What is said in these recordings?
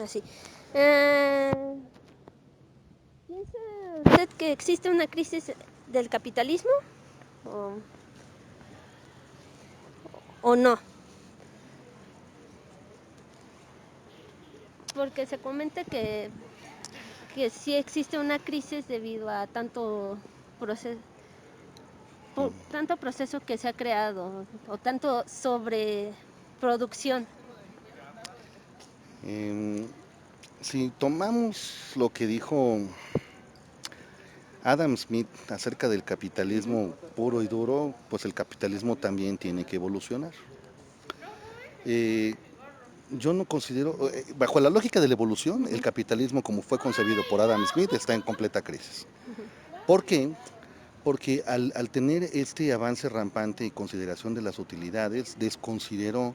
así. Eh, ¿Piensa usted que existe una crisis del capitalismo o, o no? Porque se comenta que sí existe una crisis debido a proceso, tanto proceso que se ha creado o tanto sobreproducción. Si tomamos lo que dijo Adam Smith acerca del Ujú. capitalismo puro y duro, pues el capitalismo también tiene que evolucionar. Eh, yo no considero, bajo la lógica de la evolución, el Ujú. capitalismo como fue concebido por Adam Smith está en completa crisis. ¿Por qué? Porque al tener este avance rampante y consideración de las utilidades, desconsideró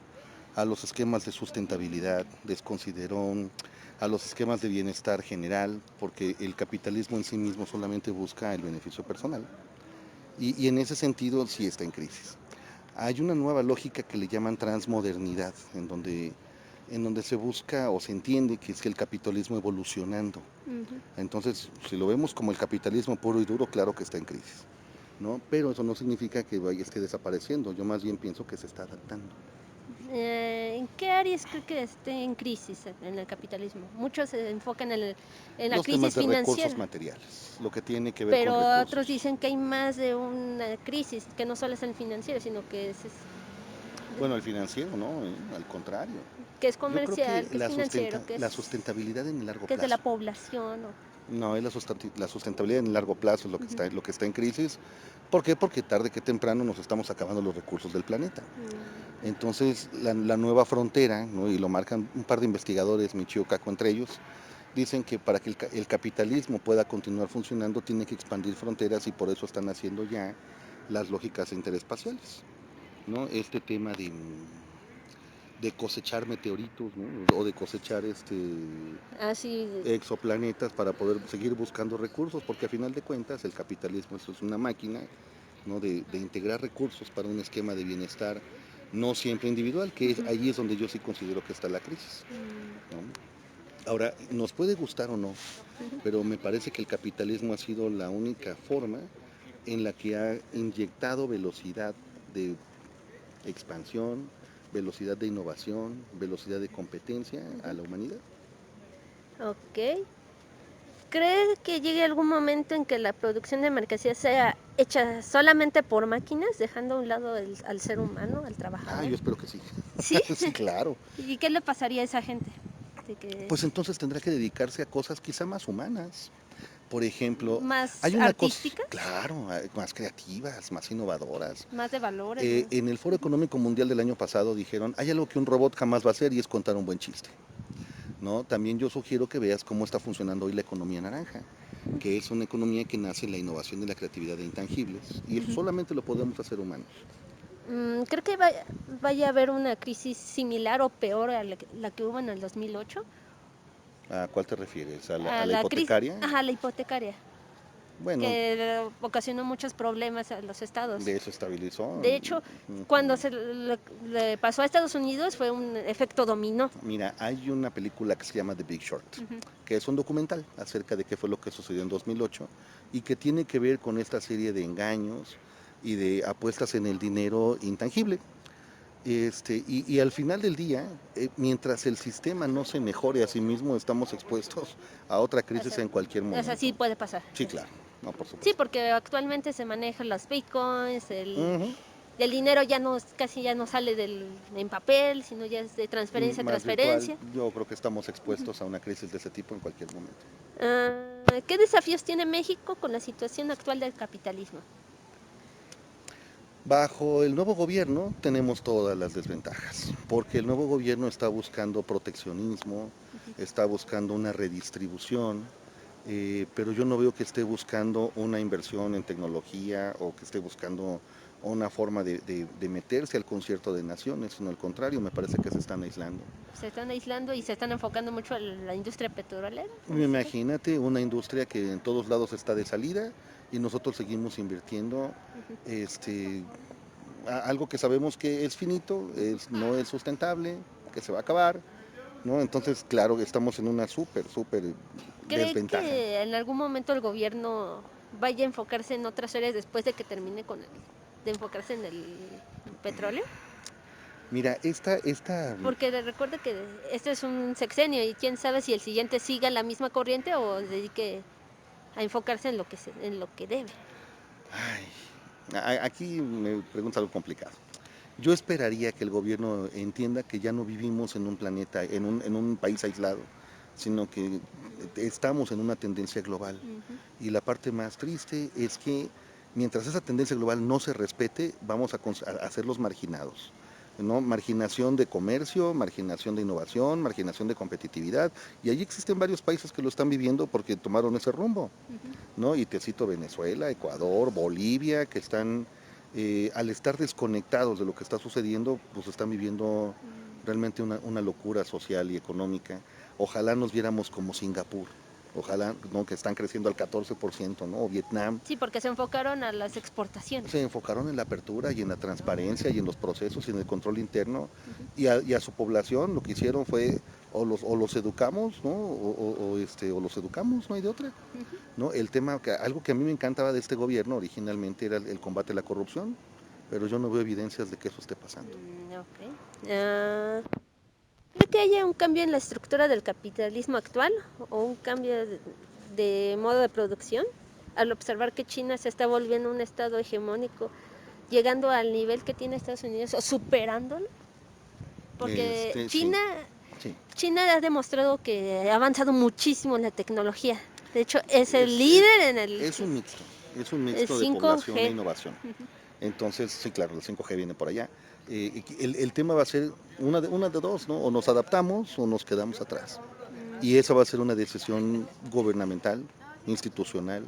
a los esquemas de sustentabilidad, desconsideró a los esquemas de bienestar general, porque el capitalismo en sí mismo solamente busca el beneficio personal. Y en ese sentido sí está en crisis. Hay una nueva lógica que le llaman transmodernidad, en donde se busca o se entiende que es el capitalismo evolucionando. Ujú. Entonces, si lo vemos como el capitalismo puro y duro, claro que está en crisis, ¿no? Pero eso no significa que vaya esté desapareciendo. Yo más bien pienso que se está adaptando. ¿En qué áreas cree que esté en crisis en el capitalismo? Muchos se enfocan en la Los temas crisis de recursos financiera, materiales, lo que tiene que ver con pero otros recursos. dicen que hay más de una crisis, que no solo es el financiero, sino Bueno, el financiero, no, al contrario. que es Yo creo que comercial, que es financiero, la sustentabilidad en el largo que es de la plazo. población. No, es la sustentabilidad en el largo plazo es Ujú. lo que está en crisis. ¿Por qué? Porque tarde que temprano nos estamos acabando los recursos del planeta. Mm. Entonces, la nueva frontera, ¿no? Y lo marcan un par de investigadores, Michio Kaku entre ellos, dicen que para que el capitalismo pueda continuar funcionando tiene que expandir fronteras y por eso están haciendo ya las lógicas interespaciales, ¿no? Este tema de cosechar meteoritos, ¿no? O de cosechar Así, exoplanetas para poder seguir buscando recursos, porque a final de cuentas el capitalismo eso es una máquina, ¿no? de integrar recursos para un esquema de bienestar no siempre individual, ahí es donde yo sí considero que está la crisis, ¿no? Ahora, nos puede gustar o no, pero me parece que el capitalismo ha sido la única forma en la que ha inyectado velocidad de expansión, velocidad de innovación, velocidad de competencia a la humanidad. ok. ¿Cree que llegue algún momento en que la producción de mercancías sea hecha solamente por máquinas, dejando a un lado al ser humano, al trabajador? Yo espero que sí. ¿Sí? Sí, claro. ¿Y qué le pasaría a esa gente? De que Pues entonces tendrá que dedicarse a cosas quizá más humanas. Por ejemplo, más hay una cosa, artísticas, claro, más creativas, más innovadoras. más de valores, más. En el Foro Económico Mundial del año pasado dijeron, hay algo que un robot jamás va a hacer y es contar un buen chiste, ¿no? También yo sugiero que veas cómo está funcionando hoy la economía naranja, que es una economía que nace en la innovación y la creatividad de intangibles, y eso solamente lo podemos hacer humanos. ¿Creo que vaya a haber una crisis similar o peor a la que hubo en el 2008? ¿A cuál te refieres? ¿A A la la crisis, hipotecaria? ajá, la hipotecaria, Bueno, que ocasionó muchos problemas a los estados. de eso estabilizó. De hecho, cuando le pasó a Estados Unidos fue un efecto dominó. Mira, hay una película que se llama The Big Short, Ujú. que es un documental acerca de qué fue lo que sucedió en 2008 y que tiene que ver con esta serie de engaños y de apuestas en el dinero intangible. Y al final del día, mientras el sistema no se mejore a sí mismo, estamos expuestos a otra crisis en cualquier O sea, sí momento. puede pasar. Sí, claro, no, por Sí, supuesto. porque actualmente se manejan las bitcoins, Ujú. el dinero ya no, casi ya no sale en papel, sino ya es de transferencia a Más virtual, transferencia. yo creo que estamos expuestos a una crisis de ese tipo en cualquier momento. ¿Qué desafíos tiene México con la situación actual del capitalismo? Bajo el nuevo gobierno tenemos todas las desventajas, porque el nuevo gobierno está buscando proteccionismo, está buscando una redistribución, pero yo no veo que esté buscando una inversión en tecnología o que esté buscando una forma de meterse al concierto de naciones, sino al contrario, me parece que se están aislando. Se están aislando y se están enfocando mucho a la industria petrolera, en este caso. Imagínate una industria que en todos lados está de salida y nosotros seguimos invirtiendo este, algo que sabemos que es finito, no es sustentable, que se va a acabar ¿no? Entonces, claro, estamos en una súper ¿Cree desventaja. que en algún momento el gobierno vaya a enfocarse en otras áreas después de que termine de enfocarse en el petróleo? Mira, esta Porque recuerda que este es un sexenio y quién sabe si el siguiente siga la misma corriente o se dedique a enfocarse en lo que debe. ay, aquí me preguntas algo complicado. Yo esperaría que el gobierno entienda que ya no vivimos en un planeta, en un país aislado, sino que estamos en una tendencia global. Ujú. Y la parte más triste es que mientras esa tendencia global no se respete, vamos a ser los marginados. ¿No? Marginación de comercio, marginación de innovación, marginación de competitividad. Y allí existen varios países que lo están viviendo porque tomaron ese rumbo. Ujú. ¿No? Y te cito Venezuela, Ecuador, Bolivia, que están, al estar desconectados de lo que está sucediendo, pues están viviendo realmente una locura social y económica. Ojalá nos viéramos como Singapur, ojalá, ¿no? Que están creciendo al 14%, ¿no? O Vietnam. Sí, porque se enfocaron a las exportaciones. Se enfocaron en la apertura y en la transparencia y en los procesos y en el control interno Ujú. y a su población lo que hicieron fue o los educamos, ¿no? O los educamos, no hay de otra. Ujú. ¿No? El tema, algo que a mí me encantaba de este gobierno originalmente era el combate a la corrupción, pero yo no veo evidencias de que eso esté pasando. Ok. Ah, ¿cree que haya un cambio en la estructura del capitalismo actual o un cambio de modo de producción al observar que China se está volviendo un estado hegemónico, llegando al nivel que tiene Estados Unidos o superándolo? Porque Sí, sí. China ha demostrado que ha avanzado muchísimo en la tecnología. De hecho, es el Es, es, líder en es un el mixto de población e 5G. innovación. Entonces, sí, claro, el 5G viene por allá. El tema va a ser una de dos, ¿no? O nos adaptamos o nos quedamos atrás. Y esa va a ser una decisión gubernamental, institucional,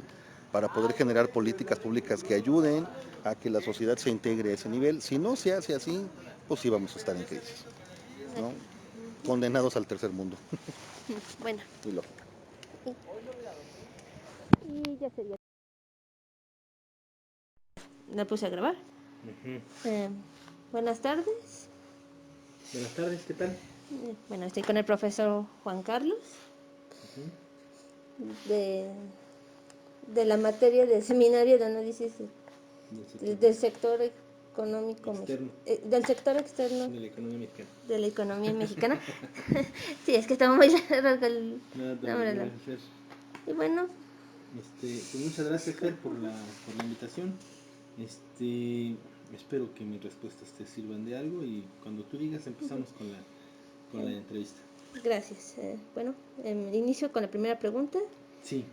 para poder generar políticas públicas que ayuden a que la sociedad se integre a ese nivel. Si no se hace así, pues sí vamos a estar en crisis, ¿no? Condenados al tercer mundo. Bueno, Y lógico. y ya sería. La puse a grabar. Ujú. Eh, Buenas tardes. Buenas tardes, ¿qué tal? Bueno, estoy con el profesor Juan Carlos Ujú. de, de la materia de seminario de análisis Del sector del sector económico, externo del sector externo de la economía mexicana. de la economía mexicana. Sí, es que estaba muy largo el Nada, te nombre. olvides, Fer. Y bueno, Pues muchas gracias, Fer, por la invitación. Espero que mis respuestas te sirvan de algo y cuando tú digas empezamos con la entrevista. gracias. Bueno, inicio con la primera pregunta. Sí,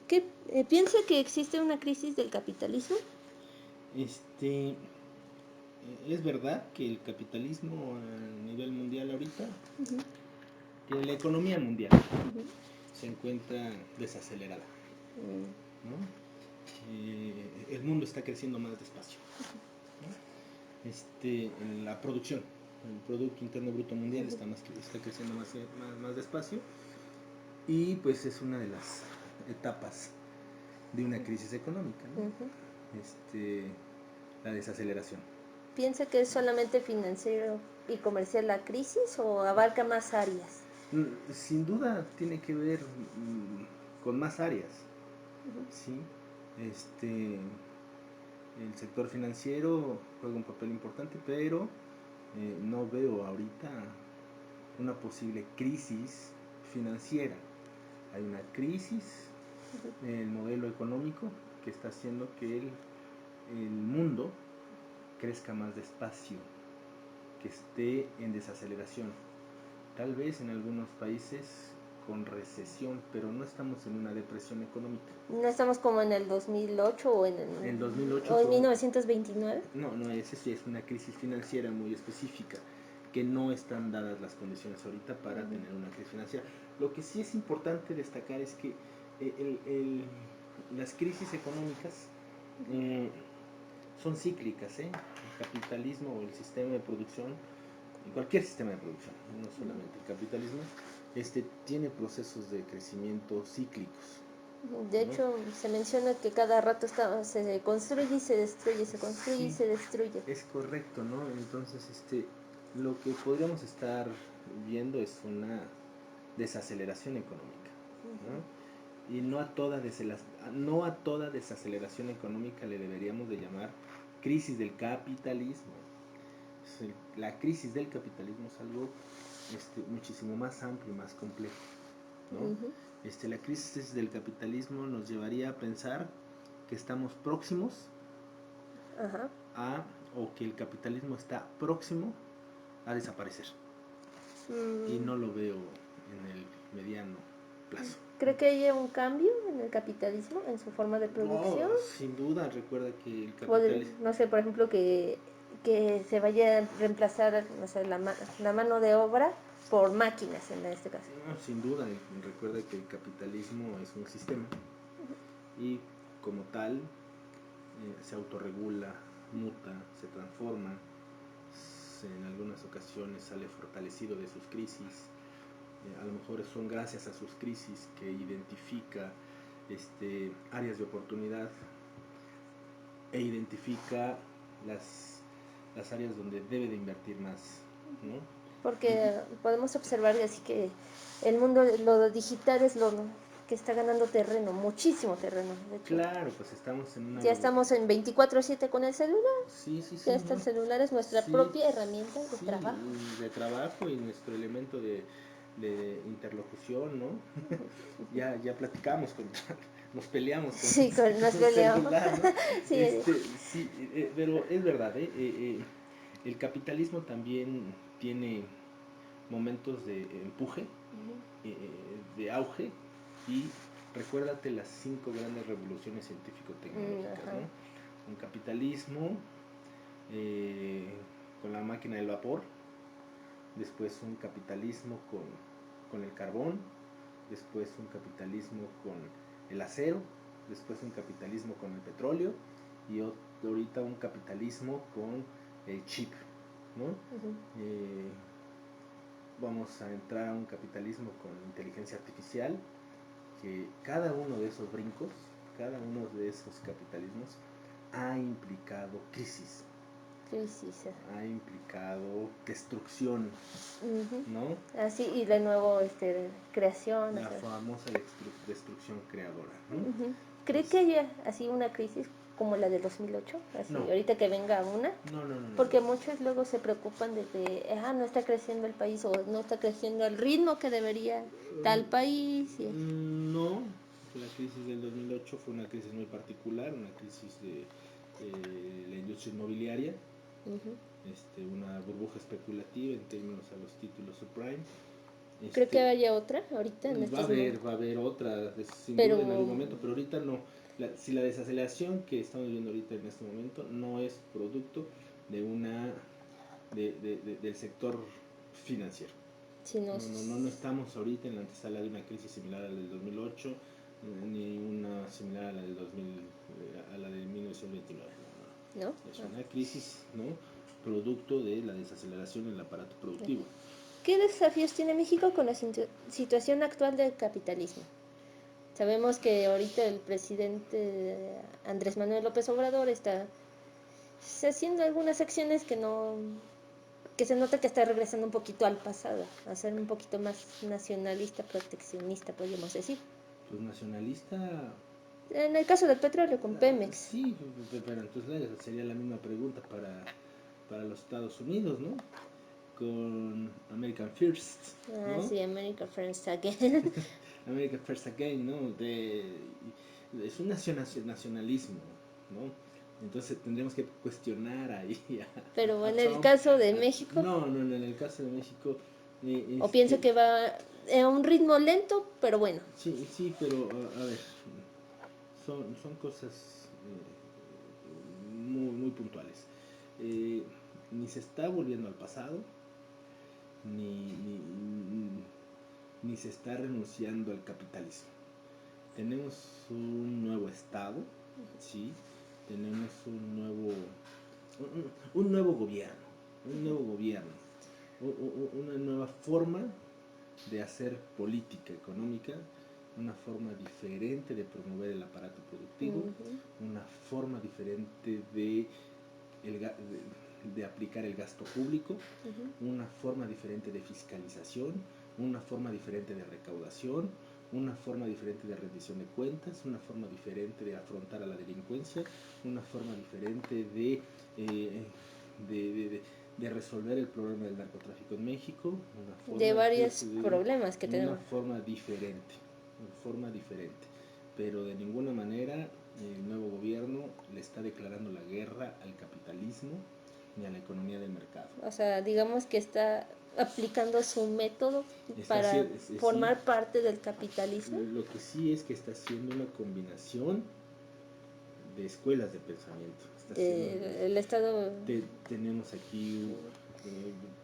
¿Qué piensa que existe una crisis del capitalismo? este, es verdad que el capitalismo a nivel mundial ahorita, Ujú, que la economía mundial ujú, se encuentra desacelerada, mm, ¿no? El mundo está creciendo más despacio, ¿no? En la producción, el Producto Interno Bruto Mundial está creciendo más despacio y pues es una de las etapas de una crisis económica, ¿no? ujú. La desaceleración. ¿Piensa que es solamente financiero y comercial la crisis o abarca más áreas? Sin duda tiene que ver con más áreas, Ujú, ¿sí? El sector financiero juega un papel importante, pero no veo ahorita una posible crisis financiera. Hay una crisis ujú. en el modelo económico que está haciendo que el mundo crezca más despacio, que esté en desaceleración. Tal vez en algunos países con recesión, pero no estamos en una depresión económica. No estamos como en el 2008 En el 2008 o en fue 1929. no, esa sí es una crisis financiera muy específica, que no están dadas las condiciones ahorita para tener una crisis financiera. Lo que sí es importante destacar es que las crisis económicas son cíclicas, ¿eh? El capitalismo o el sistema de producción, cualquier sistema de producción, no solamente el capitalismo, tiene procesos de crecimiento cíclicos, De ¿no? hecho, se menciona que cada rato se construye y se destruye, se construye y Sí, se destruye. es correcto, ¿no? Entonces, lo que podríamos estar viendo es una desaceleración económica, ¿no? Y no a toda desaceleración económica le deberíamos de llamar crisis del capitalismo. La crisis del capitalismo es algo muchísimo más amplio y más complejo, ¿no? La crisis del capitalismo nos llevaría a pensar que estamos próximos o que el capitalismo está próximo a desaparecer. Y no lo veo en el mediano plazo. ¿Cree que haya un cambio en el capitalismo, en su forma de producción? No, sin duda, recuerda que el capitalismo... No sé, por ejemplo, que se vaya a reemplazar, no sé, la mano de obra por máquinas en este caso. No, sin duda, recuerda que el capitalismo es un sistema y como tal se autorregula, muta, se transforma, en algunas ocasiones sale fortalecido de sus crisis. A lo mejor son gracias a sus crisis que identifica áreas de oportunidad e identifica las áreas donde debe de invertir más, ¿no? Porque podemos observar así que el mundo, lo digital es lo que está ganando terreno, muchísimo terreno, de hecho. Claro, pues estamos en una... Ya estamos en 24/7 con el celular. Sí, sí, sí. Ya está, el celular es nuestra propia herramienta de trabajo. De trabajo y nuestro elemento de interlocución, ¿no? ya platicamos, nos peleamos con nos el peleamos. celular, ¿no? Sí. Pero es verdad, el capitalismo también tiene momentos de empuje, de auge, y recuérdate las 5 grandes revoluciones científico-tecnológicas, ¿no? Un capitalismo con la máquina del vapor, después un capitalismo con el carbón, después un capitalismo con el acero, después un capitalismo con el petróleo y ahorita un capitalismo con el chip, ¿no? Vamos a entrar a un capitalismo con inteligencia artificial, que cada uno de esos brincos, cada uno de esos capitalismos ha implicado crisis. Ha implicado destrucción, ¿no? Así, y de nuevo creación. La famosa destrucción creadora, ¿no? ¿Cree que haya así una crisis como la del 2008? Así, no. Ahorita que venga una. No. Porque muchos luego se preocupan de que no está creciendo el país o no está creciendo al ritmo que debería tal país. No, la crisis del 2008 fue una crisis muy particular, una crisis de la industria inmobiliaria, una burbuja especulativa en términos a los títulos subprime. ¿Creo que haya otra ahorita en estos va a haber otra, sin duda en algún momento, pero ahorita no. Si la desaceleración que estamos viendo ahorita en este momento no es producto de del sector financiero. No estamos ahorita en la antesala de una crisis similar a la del 2008, ni una similar a la del 2000, a la de 1929. ¿No? Es una crisis, ¿no?, producto de la desaceleración en el aparato productivo. ¿Qué desafíos tiene México con la situación actual del capitalismo? Sabemos que ahorita el presidente Andrés Manuel López Obrador está haciendo algunas acciones que se nota que está regresando un poquito al pasado, a ser un poquito más nacionalista, proteccionista, podríamos decir. Pues nacionalista... En el caso del petróleo, con Pemex. Sí, pero entonces sería la misma pregunta para los Estados Unidos, ¿no? Con American First, ¿no? Sí, America First Again. America First Again, ¿no? Es un nacionalismo, ¿no? Entonces tendríamos que cuestionar ahí Pero en el caso de México... No, en el caso de México... o pienso que va a un ritmo lento, pero bueno. Sí, pero a ver, son cosas muy puntuales. Ni se está volviendo al pasado, ni se está renunciando al capitalismo. Tenemos un nuevo estado, sí, tenemos un nuevo gobierno, una nueva forma de hacer política económica, una forma diferente de promover el aparato productivo, una forma diferente de de aplicar el gasto público, Ujú. una forma diferente de fiscalización, una forma diferente de recaudación, una forma diferente de rendición de cuentas, una forma diferente de afrontar a la delincuencia, una forma diferente de resolver el problema del narcotráfico en México, De varios problemas que una tenemos. forma diferente, pero de ninguna manera el nuevo gobierno le está declarando la guerra al capitalismo ni a la economía del mercado. O sea, digamos que está aplicando su método Está para sí, formar parte del capitalismo. lo que sí es que está haciendo una combinación de escuelas de pensamiento. El Estado. Tenemos aquí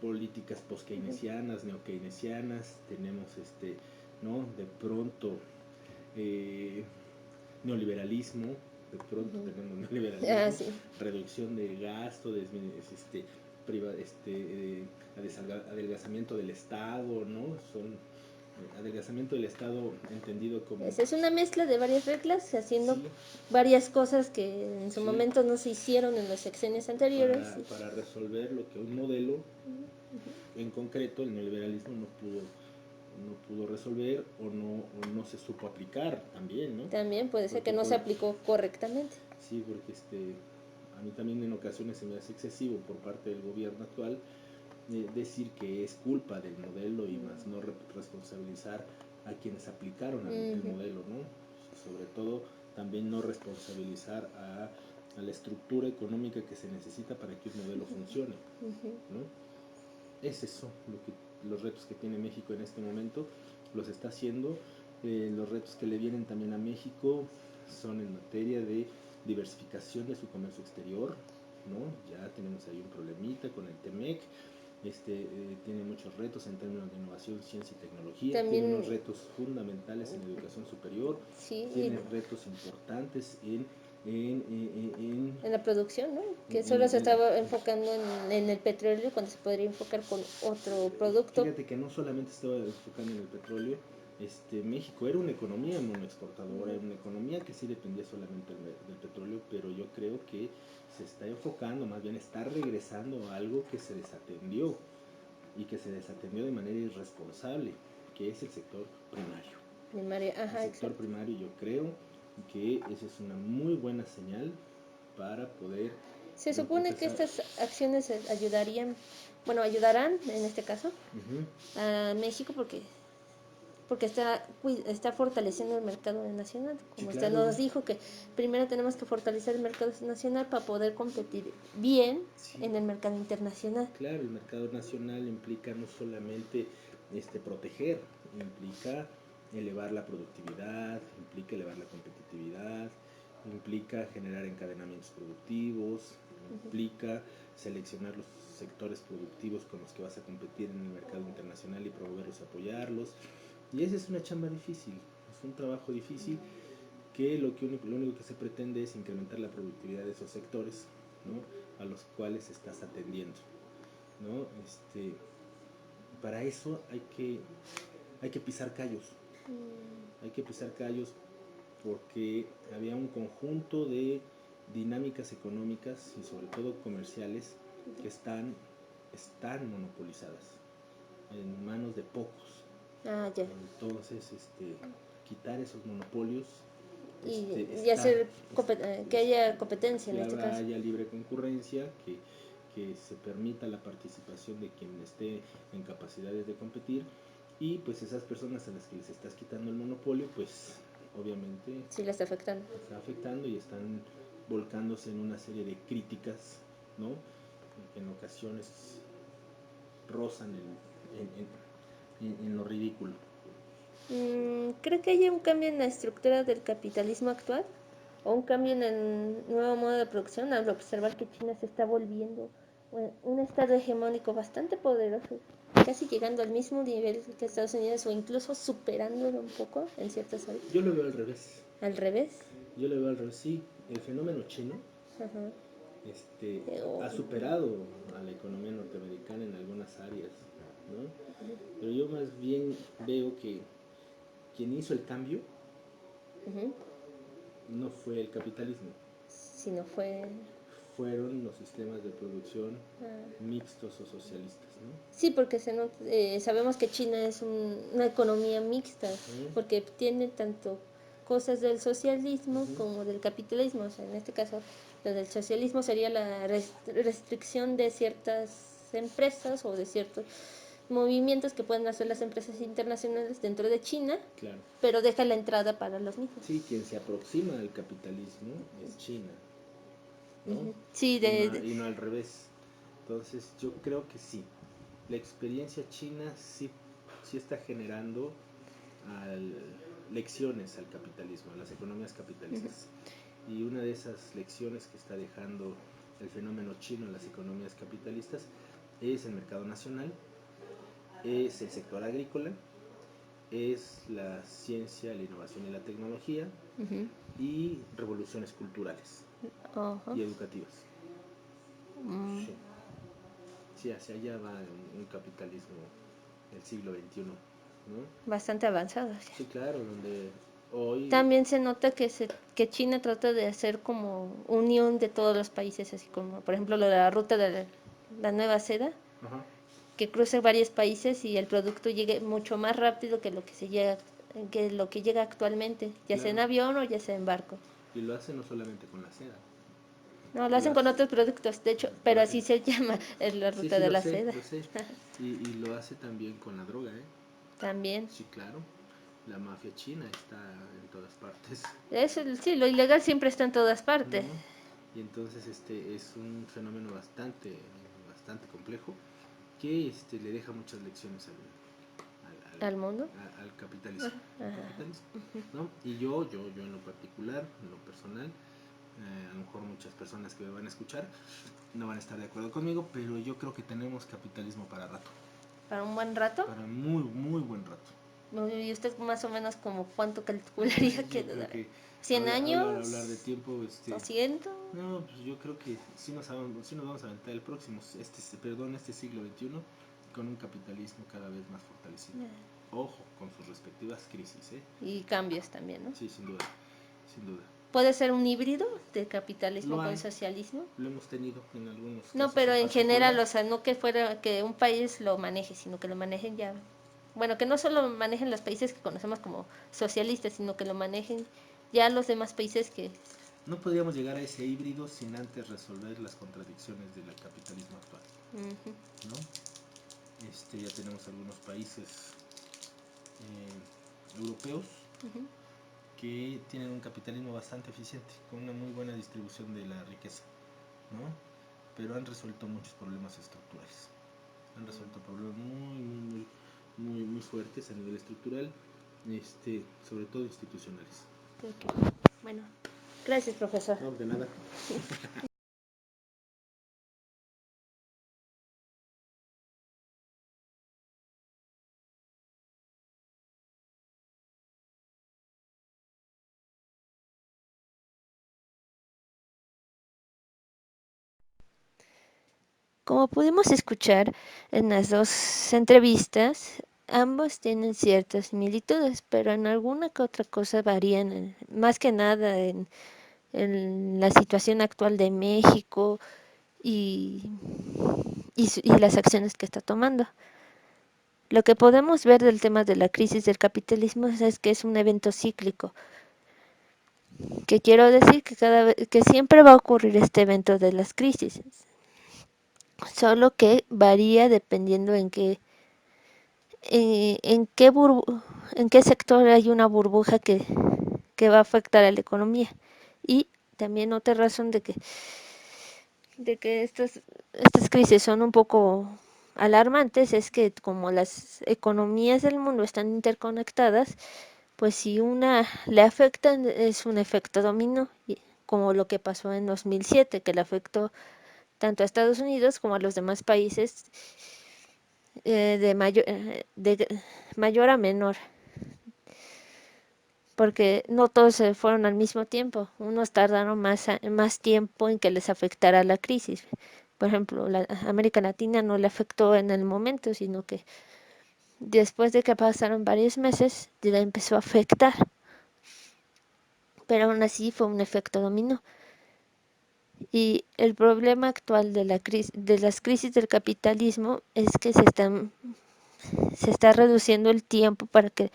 políticas post-keynesianas, neo-keynesianas, tenemos ¿no? De pronto neoliberalismo, de pronto tenemos neoliberalismo, Sí. reducción de gasto, adelgazamiento del Estado, ¿no? Son adelgazamiento del Estado entendido como... Es una mezcla de varias reglas, haciendo Sí, varias cosas que en su sí, momento no se hicieron en los sexenios anteriores. para resolver lo que un modelo en concreto, el neoliberalismo no pudo resolver o no se supo aplicar también, ¿no? También puede ser Porque que no se aplicó correctamente. sí, porque a mí también en ocasiones se me hace excesivo por parte del gobierno actual decir que es culpa del modelo y más no responsabilizar a quienes aplicaron el modelo, ¿no? Sobre todo también no responsabilizar a la estructura económica que se necesita para que un modelo funcione, ¿no? Es eso los retos que tiene México en este momento, los está haciendo. Los retos que le vienen también a México son en materia de diversificación de su comercio exterior, ¿no? Ya tenemos ahí un problemita con el TEMEC. Tiene muchos retos en términos de innovación, ciencia y tecnología, También, tiene unos retos fundamentales en educación superior, sí, tiene retos importantes en la producción, ¿no? Que solo se estaba enfocando en el petróleo cuando se podría enfocar con otro producto. Fíjate que no solamente estaba enfocando en el petróleo, México era una economía monoexportadora, era una economía que sí dependía solamente del petróleo, pero yo creo que se está enfocando, más bien está regresando a algo que se desatendió y que se desatendió de manera irresponsable, que es el sector primario. Ajá, El sector exacto. primario, yo creo que esa es una muy buena señal para poder Se supone que empezar. estas acciones ayudarán en este caso a México porque está fortaleciendo el mercado nacional. Sí, Como usted claro. nos dijo, que primero tenemos que fortalecer el mercado nacional para poder competir bien Sí. en el mercado internacional. Claro, el mercado nacional implica no solamente proteger, implica elevar la productividad, implica elevar la competitividad, implica generar encadenamientos productivos, implica seleccionar los sectores productivos con los que vas a competir en el mercado internacional y promoverlos, apoyarlos. Y esa es una chamba difícil, es un trabajo difícil que lo único que se pretende es incrementar la productividad de esos sectores, ¿no? A los cuales estás atendiendo, ¿no? Para eso hay que pisar callos, hay que pisar callos porque había un conjunto de dinámicas económicas y sobre todo comerciales que están monopolizadas en manos de pocos. Ya. Entonces, quitar esos monopolios Y hacer que haya competencia en que este ahora caso. haya libre concurrencia, que se permita la participación de quien esté en capacidades de competir y pues esas personas a las que les estás quitando el monopolio, pues obviamente Sí, le está afectando. está afectando y están volcándose en una serie de críticas, ¿no? Que en ocasiones rozan en lo ridículo. ¿Cree que haya un cambio en la estructura del capitalismo actual? ¿O un cambio en el nuevo modo de producción al observar que China se está volviendo un estado hegemónico bastante poderoso, casi llegando al mismo nivel que Estados Unidos o incluso superándolo un poco en ciertas áreas? Yo lo veo al revés. ¿Al revés? Yo lo veo al revés, sí. El fenómeno chino Ajá. ha superado a la economía norteamericana en algunas áreas, ¿no? Pero yo más bien veo que quien hizo el cambio no fue el capitalismo, Si no fue... fueron los sistemas de producción mixtos o socialistas, ¿no? Sí, porque sabemos que China es una economía mixta, porque tiene tanto cosas del socialismo como del capitalismo. O sea, en este caso, lo del socialismo sería la restricción de ciertas empresas o de ciertos movimientos que pueden hacer las empresas internacionales dentro de China, Claro. pero deja la entrada para los mismos. Sí, quien se aproxima al capitalismo es China, ¿no? Sí, Y no al revés. Entonces yo creo que sí, la experiencia china sí está generando lecciones al capitalismo, a las economías capitalistas. Y una de esas lecciones que está dejando el fenómeno chino en las economías capitalistas es el mercado nacional, es el sector agrícola, es la ciencia, la innovación y la tecnología, y revoluciones culturales y educativas. Sí. Sí, hacia allá va un capitalismo del siglo XXI, ¿no? bastante avanzados. Sí, claro, donde hoy... También se nota que China trata de hacer como unión de todos los países, así como por ejemplo lo de la ruta de la nueva seda, Ajá. que cruce varios países y el producto llegue mucho más rápido que lo que llega actualmente, ya sea en Claro. avión o ya sea en barco. Y lo hacen no solamente con la seda. No, lo hacen con otros productos, de hecho, pero así se llama la Sí, ruta sí, de lo la sé, seda. lo sé. Y lo hace también con la droga, ¿eh? También. Sí, claro. La mafia china está en todas partes. Eso, sí, lo ilegal siempre está en todas partes. Y entonces es un fenómeno bastante complejo que le deja muchas lecciones ¿Al mundo? al capitalismo, ¿no? Y yo en lo particular, en lo personal, a lo mejor muchas personas que me van a escuchar no van a estar de acuerdo conmigo, pero yo creo que tenemos capitalismo para rato. ¿Para un buen rato? Para muy, muy buen rato. ¿Y usted más o menos como cuánto calcularía que creo que ¿100 años? hablar de tiempo, ¿200? no, pues yo creo que sí nos vamos a aventar el próximo, este siglo XXI con un capitalismo cada vez más fortalecido. Ojo, con sus respectivas crisis, ¿eh? Y cambios también, ¿no? Sí, sin duda, sin duda. ¿Puede ser un híbrido de capitalismo Lo con hay, socialismo? lo hemos tenido en algunos casos. No, pero en general, particular. o sea, no que fuera que un país lo maneje, sino que lo manejen ya. Bueno, que no solo manejen los países que conocemos como socialistas, sino que lo manejen ya los demás países que... No podríamos llegar a ese híbrido sin antes resolver las contradicciones del capitalismo actual, ¿no? Ya tenemos algunos países europeos que tienen un capitalismo bastante eficiente, con una muy buena distribución de la riqueza, ¿no? Pero han resuelto muchos problemas estructurales. Han resuelto problemas muy fuertes a nivel estructural, sobre todo institucionales. Bueno, gracias, profesor. No, de nada. Como pudimos escuchar en las dos entrevistas, ambos tienen ciertas similitudes, pero en alguna que otra cosa varían, más que nada en la situación actual de México y las acciones que está tomando. Lo que podemos ver del tema de la crisis del capitalismo es que es un evento cíclico, que quiero decir que siempre va a ocurrir este evento de las crisis, solo que varía dependiendo en qué sector hay una burbuja que va a afectar a la economía. Y también otra razón de que estas crisis son un poco alarmantes es que como las economías del mundo están interconectadas, pues si una le afecta es un efecto dominó, como lo que pasó en 2007, que le afectó tanto a Estados Unidos como a los demás países de mayor a menor, porque no todos se fueron al mismo tiempo, unos tardaron más tiempo en que les afectara la crisis. Por ejemplo, la América Latina no le afectó en el momento, sino que después de que pasaron varios meses ya empezó a afectar, pero aún así fue un efecto dominó. Y el problema actual de las crisis del capitalismo es que se está reduciendo el tiempo para que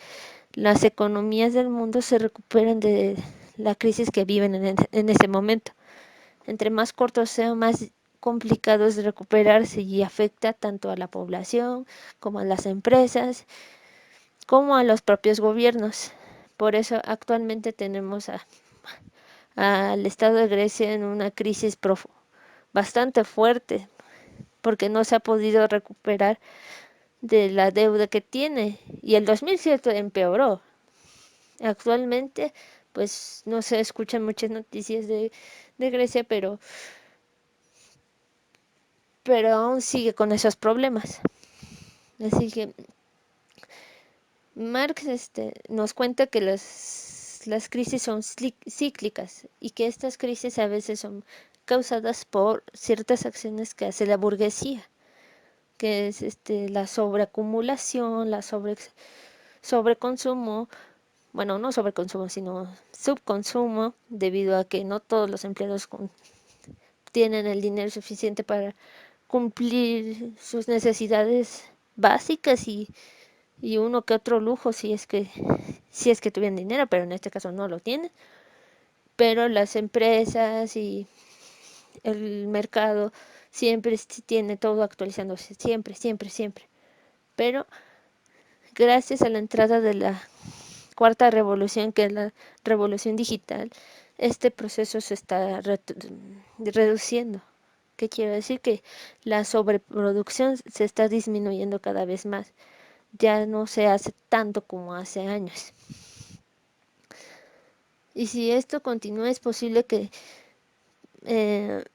las economías del mundo se recuperen de la crisis que viven en ese momento. Entre más corto sea, más complicado es recuperarse y afecta tanto a la población como a las empresas, como a los propios gobiernos. Por eso actualmente tenemos al Estado de Grecia en una crisis bastante fuerte, porque no se ha podido recuperar de la deuda que tiene. Y el 2007 empeoró. Actualmente, pues no se escuchan muchas noticias de Grecia, pero aún sigue con esos problemas. Así que Marx nos cuenta que las crisis son cíclicas y que estas crisis a veces son causadas por ciertas acciones que hace la burguesía, que es la sobreacumulación, sobreconsumo, bueno, no sobreconsumo, sino subconsumo, debido a que no todos los empleados tienen el dinero suficiente para cumplir sus necesidades básicas y uno que otro lujo si es que tuvieran dinero, pero en este caso no lo tienen. Pero las empresas y el mercado siempre tiene todo actualizándose, siempre, siempre, siempre. Pero gracias a la entrada de la cuarta revolución, que es la revolución digital, este proceso se está reduciendo. ¿Qué quiero decir? Que la sobreproducción se está disminuyendo cada vez más. Ya no se hace tanto como hace años. Y si esto continúa, es posible que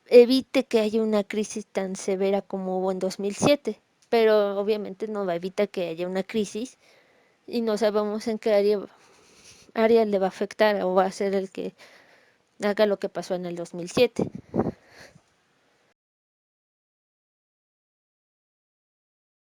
evite que haya una crisis tan severa como hubo en 2007, pero obviamente no va a evitar que haya una crisis y no sabemos en qué área le va a afectar o va a ser el que haga lo que pasó en el 2007.